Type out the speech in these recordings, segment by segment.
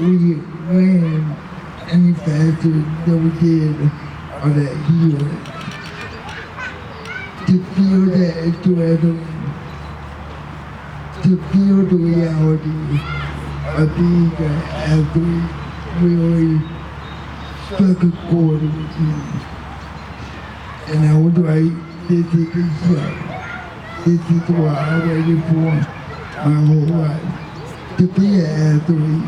we ran any faster than we did on that hill. To feel that adrenaline, to feel the reality of being an athlete really struck a chord with me. And I was like, this is the show. This is what I waited for my whole life. To be an athlete,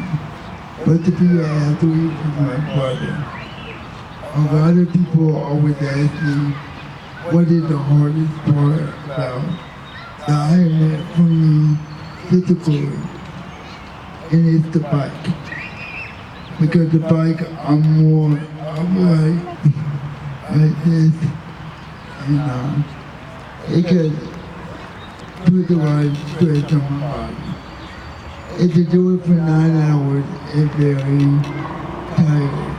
but to be an athlete with my brother. A lot of people always ask me, what is the hardest part about the Ironman for me physically? And it's the bike. Because the bike, I'm like this, and it could put a lot of stress on my body. And to do it for 9 hours is very tiring.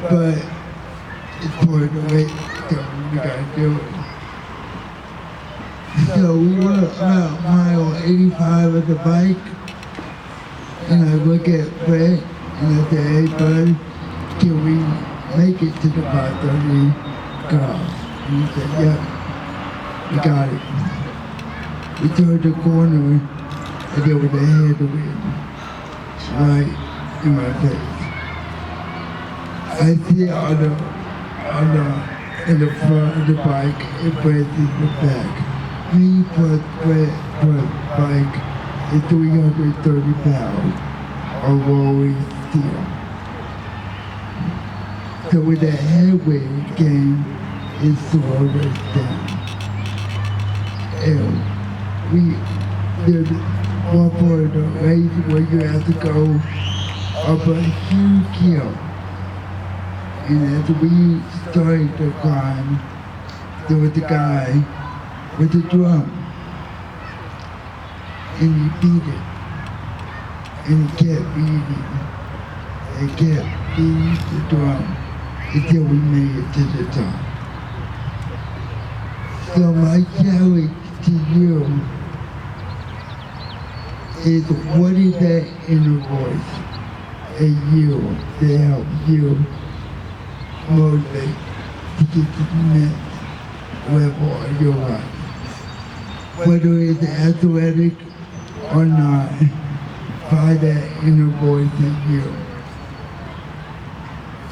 But it's part of the way, so we gotta do it. So we were about mile 85 of the bike, and I look at Brett, and I say, hey bud, can we make it to the 5:30 cutoff? And he said, yeah, we got it. We turned the corner, and there was a headwind right in my face. I sit in the front of the bike and Brett in the back. Me plus Brett plus bike is 330 pounds of rolling steel. So when that headwind came, it slowed us down. And there's one part of the race where you have to go up a huge hill. And as we started to climb, there was a guy with a drum. And he beat it. And he kept beating it. And kept beating the drum until we made it to the top. So my challenge to you is, what is that inner voice in you that helps you motivate to get to the next level of your life? Whether it's athletic or not, find that inner voice in you.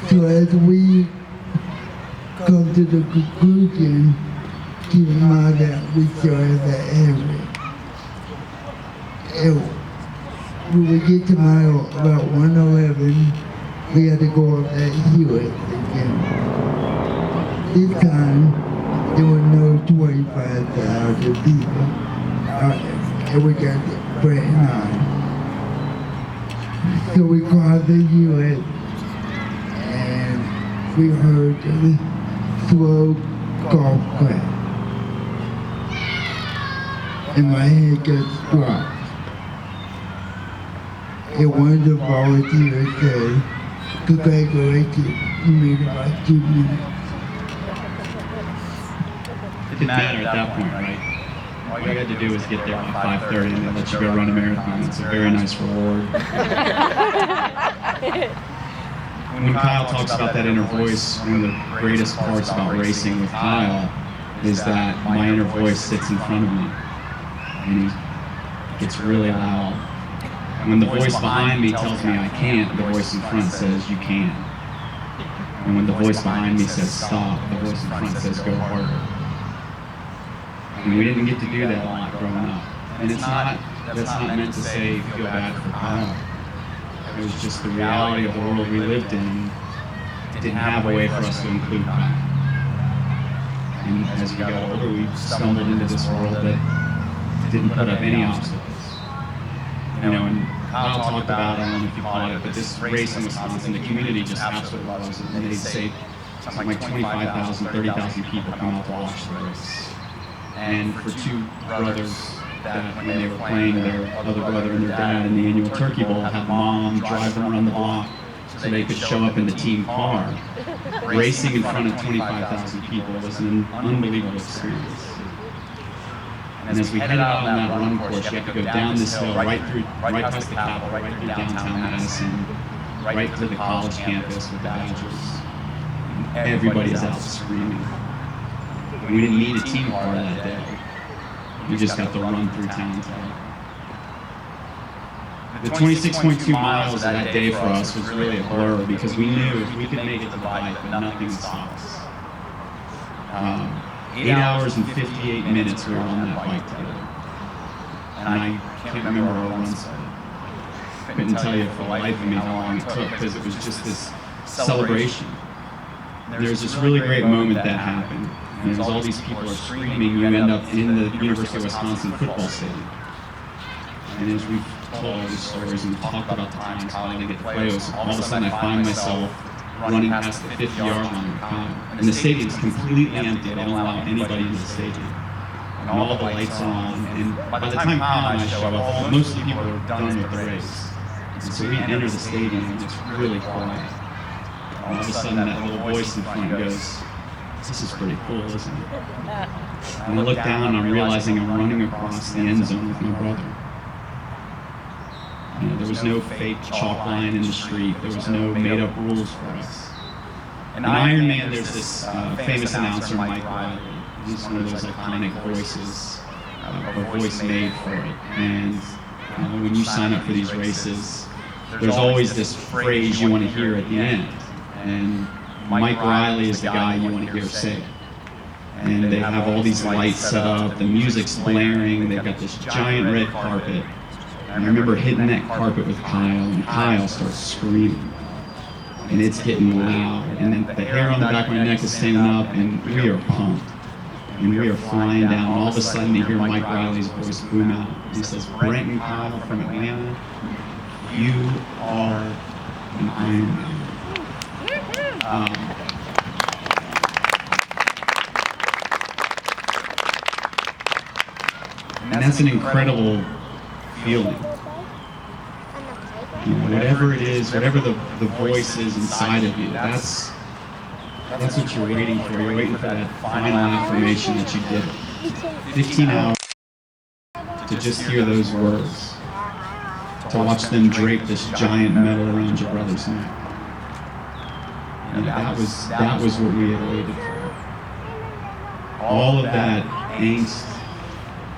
So as we come to the conclusion, keep in mind that we still have that area. And when we get to mile about 111, we had to go up that hill again. This time, there were no 25,000 people out there, and we got Brett and I. So we crossed the hill, and we heard the slow golf clap. And my head got dropped. And one of the volunteers said, congratulations, you made about 2 minutes. It didn't matter at that point, right? All you had to do was get there by 5:30 and they let you go run a marathon. It's a very nice reward. When Kyle talks about that inner voice, one of the greatest parts about racing with Kyle is that my inner voice sits in front of me. And he gets really loud. And when the voice behind me tells me I can't, the voice in front says you can. And when the voice behind me says stop, the voice in front says go harder. And we didn't get to do that a lot growing up. And that's not meant to say feel bad for Kyle. It was just the reality of the world we lived in. It didn't have a way for us to include Kyle. And as we got older, we stumbled into this world that didn't put up any obstacles. You know, and Kyle talked about, I don't know if you caught it, but this race in Wisconsin, the community just absolutely loves it. And they'd say something like 25,000, 30,000 people come out to watch the race. And for two brothers that when they were playing, their other brother and their dad in the annual Turkey Bowl had mom drive them around the block so they could show up in the team car. Racing in front of 25,000 people was an unbelievable experience. And as we headed out on that run course, you have to go down this hill, right past the Capitol, right through downtown Madison, right to the college campus with the Badgers. And everybody is out screaming. We didn't need a team car that day. We just got to run through town together. The 26.2 miles of that day for us was really a blur because we knew if we could make it to the bike, that nothing would stop us. 8 hours and 58 minutes we were on that bike together. And I can't remember our run started. Couldn't tell you for the life of me how long it took because it was just this celebration. There's this really great moment that happened. And as all these people are screaming, you end up in the University of Wisconsin football stadium. And as we've told all these stories and talked about the times how I get players, all of a sudden I find myself running past the 50-yard line with Kyle. And the stadium's completely empty. They don't allow anybody into the stadium. And all the lights are on. And by the time Kyle and I show up, most of the people are done with the race. And so we enter the stadium and it's really quiet. All of a sudden that little voice in front goes, "This is pretty cool, isn't it?" And I look down and I'm realizing I'm running across the end zone with my brother. You know, there was no fake chalk line in the street. There was no made-up rules for us. In Ironman, there's this famous announcer, Mike Riley. He's one of those iconic voices, a voice made for it. And when you sign up for these races, there's always this phrase you want to hear at the end. And Mike Riley is the guy you want to hear say it. And they have all these lights set up, the music's blaring, they've got this giant red carpet. And I remember hitting that carpet with Kyle, and Kyle starts screaming. And it's getting loud, and then the hair on the back of my neck is standing up, and we are pumped. And we are flying down, and all of a sudden you hear Mike Riley's voice boom out. He says, "Brent and Kyle from Atlanta, you are an Ironman." And that's an incredible feeling. You know, whatever it is, whatever the voice is inside of you, that's what you're waiting for. You're waiting for that final affirmation that you get. 15 hours to just hear those words, to watch them drape this giant medal around your brother's neck. And that was what we had waited for. All of that angst,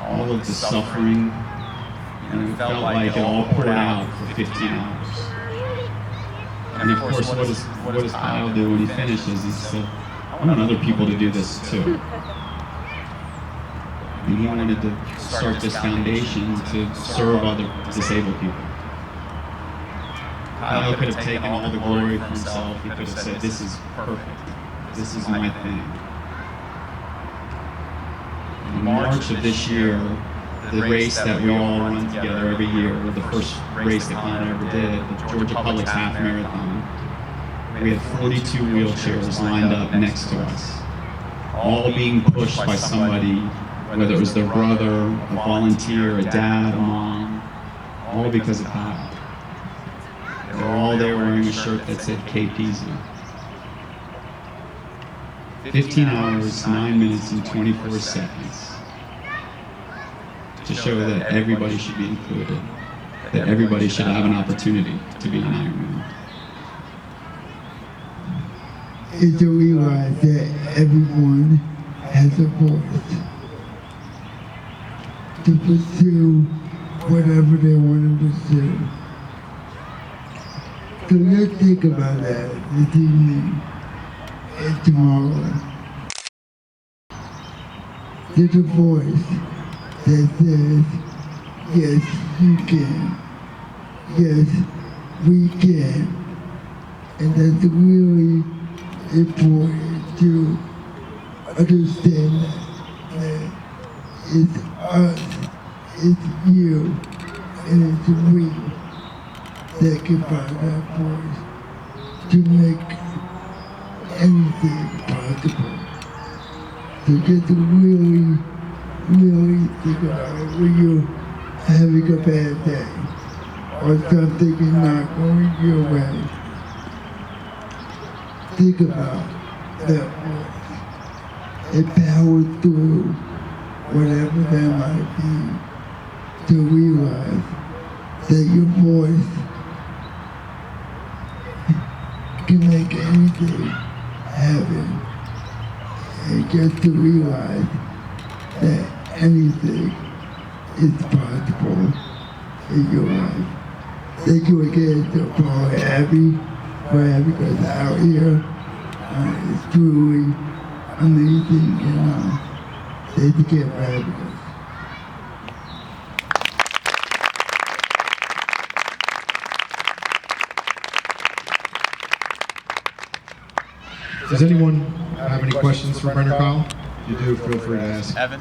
all of the suffering, and it felt like it all poured out for 15 hours. And of course, what does Kyle do when he finishes? He said, "I want other people to do this too." And he wanted to start this foundation to serve other disabled people. Kyle could have taken all the glory for himself. He could have said, "This is perfect. This is my thing." In March of this year, the race that we all run together every year, the first race that Connor ever did, the Georgia Public Half Marathon, we had 42 wheelchairs lined up next to us, all being pushed by somebody, whether it was their brother, a volunteer, a dad, a mom, all because of Kyle. They were all there wearing a shirt that said Pease. 15 hours, 9 minutes, and 24 seconds to show that everybody should be included, that everybody should have an opportunity to be an Ironman. It's to realize that everyone has a voice to pursue whatever they want to pursue. So let's think about that this evening and tomorrow. There's a voice that says, yes, you can. Yes, we can. And that's really important to understand that it's us, it's you, and it's we that can find that voice to make anything possible. So just really think about it when you're having a bad day or something is not going your way. Think about that voice and power through whatever that might be, to realize that your voice can make anything happen. And just to realize that anything is possible in your life. Thank you again to Paul Abby for having us out here. It's truly amazing, and thank you again for having us. Does anyone have any questions for Brenner Kyle? If you do, feel free to ask. Evan?